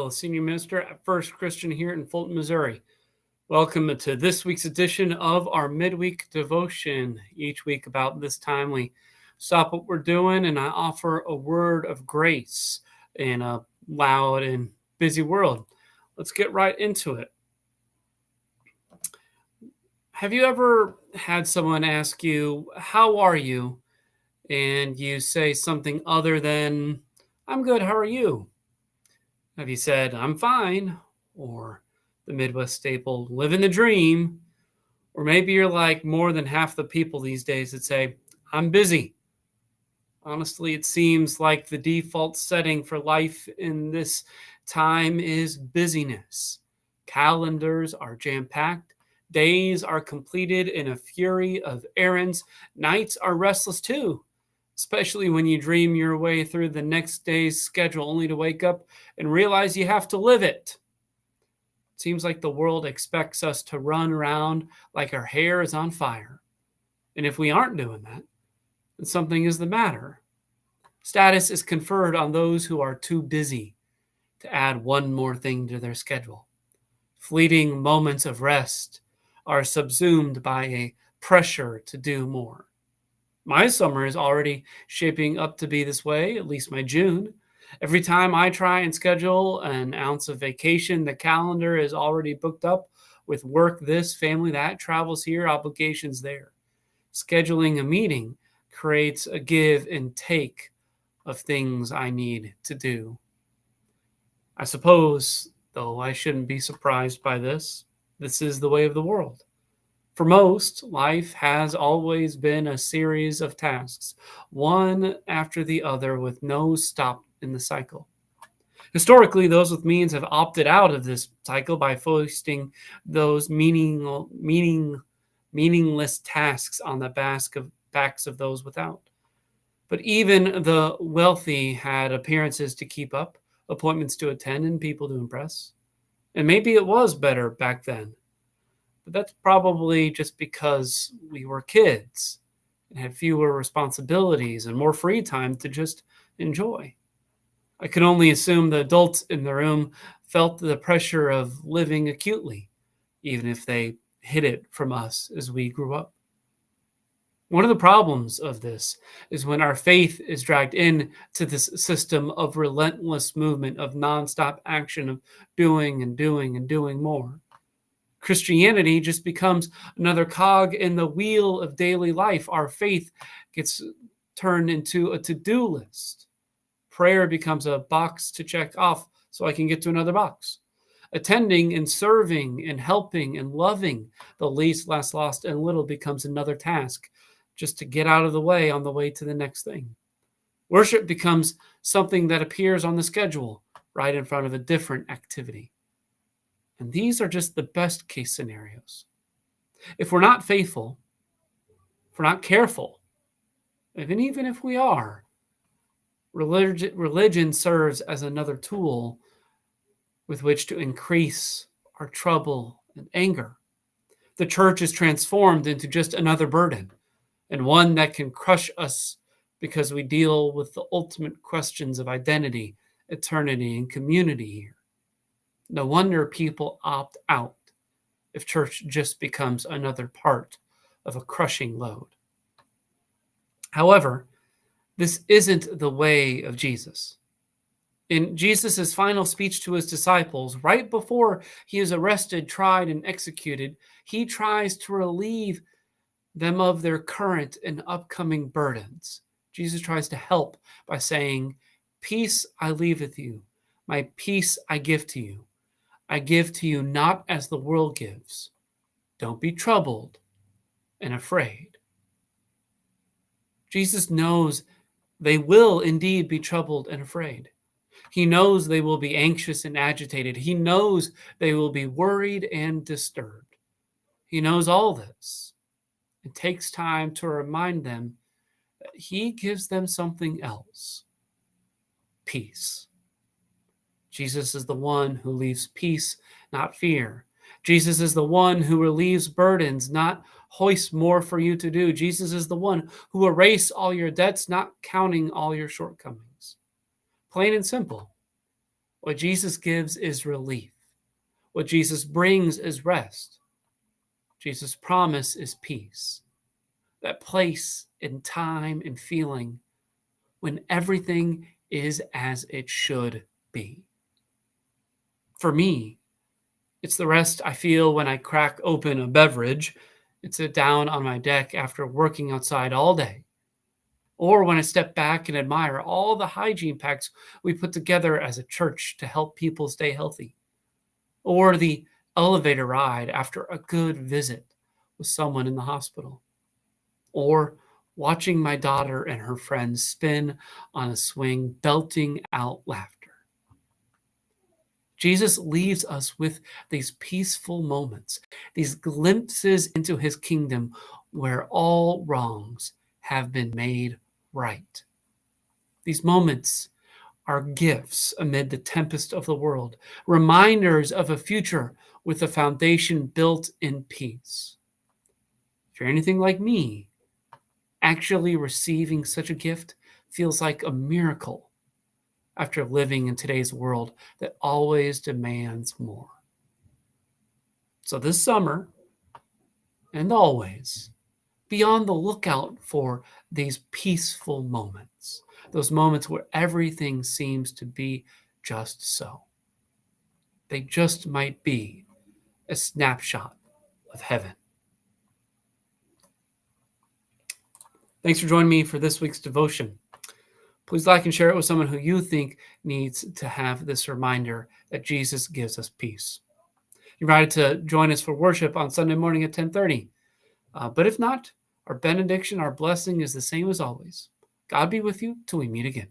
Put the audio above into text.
Bill, a senior minister at First Christian here in Fulton, Missouri. Welcome to this week's edition of our Midweek Devotion. Each week about this time we stop what we're doing and I offer a word of grace in a loud and busy world. Let's get right into it. Have you ever had someone ask you, "How are you?" and you say something other than, "I'm good, how are you?" Have you said, "I'm fine," or the Midwest staple, "living the dream"? Or maybe you're like more than half the people these days that say, "I'm busy." Honestly, it seems like the default setting for life in this time is busyness. Calendars are jam-packed. Days are completed in a fury of errands. Nights are restless too, especially when you dream your way through the next day's schedule only to wake up and realize you have to live it. It seems like the world expects us to run around like our hair is on fire. And if we aren't doing that, then something is the matter. Status is conferred on those who are too busy to add one more thing to their schedule. Fleeting moments of rest are subsumed by a pressure to do more. My summer is already shaping up to be this way, at least my June. Every time I try and schedule an ounce of vacation, the calendar is already booked up with work this, family that, travels here, obligations there. Scheduling a meeting creates a give and take of things I need to do. I suppose, though, I shouldn't be surprised by this. This is the way of the world. For most, life has always been a series of tasks, one after the other with no stop in the cycle. Historically, those with means have opted out of this cycle by foisting those meaningless tasks on the backs of those without. But even the wealthy had appearances to keep up, appointments to attend, and people to impress. And maybe it was better back then. But that's probably just because we were kids and had fewer responsibilities and more free time to just enjoy. I can only assume the adults in the room felt the pressure of living acutely, even if they hid it from us as we grew up. One of the problems of this is when our faith is dragged into this system of relentless movement, of nonstop action, of doing and doing and doing more. Christianity just becomes another cog in the wheel of daily life. Our faith gets turned into a to-do list. Prayer becomes a box to check off so I can get to another box. Attending and serving and helping and loving the least, last, lost, and little becomes another task just to get out of the way on the way to the next thing. Worship becomes something that appears on the schedule right in front of a different activity. And these are just the best case scenarios. If we're not faithful, if we're not careful, even if we are, religion serves as another tool with which to increase our trouble and anger. The church is transformed into just another burden, and one that can crush us because we deal with the ultimate questions of identity, eternity, and community here. No wonder people opt out if church just becomes another part of a crushing load. However, this isn't the way of Jesus. In Jesus' final speech to his disciples, right before he is arrested, tried, and executed, he tries to relieve them of their current and upcoming burdens. Jesus tries to help by saying, "Peace I leave with you. My peace I give to you. I give to you not as the world gives. Don't be troubled and afraid." Jesus knows they will indeed be troubled and afraid. He knows they will be anxious and agitated. He knows they will be worried and disturbed. He knows all this. It takes time to remind them that he gives them something else: peace. Jesus is the one who leaves peace, not fear. Jesus is the one who relieves burdens, not hoists more for you to do. Jesus is the one who erases all your debts, not counting all your shortcomings. Plain and simple. What Jesus gives is relief. What Jesus brings is rest. Jesus' promise is peace. That place in time and feeling when everything is as it should be. For me, it's the rest I feel when I crack open a beverage and sit down on my deck after working outside all day, or when I step back and admire all the hygiene packs we put together as a church to help people stay healthy, or the elevator ride after a good visit with someone in the hospital, or watching my daughter and her friends spin on a swing, belting out laughter. Jesus leaves us with these peaceful moments, these glimpses into his kingdom where all wrongs have been made right. These moments are gifts amid the tempest of the world, reminders of a future with a foundation built in peace. If you're anything like me, actually receiving such a gift feels like a miracle after living in today's world that always demands more. So this summer and always, be on the lookout for these peaceful moments, those moments where everything seems to be just so. They just might be a snapshot of heaven. Thanks for joining me for this week's devotion. Please like and share it with someone who you think needs to have this reminder that Jesus gives us peace. You're invited to join us for worship on Sunday morning at 10:30. But if not, our benediction, our blessing is the same as always. God be with you till we meet again.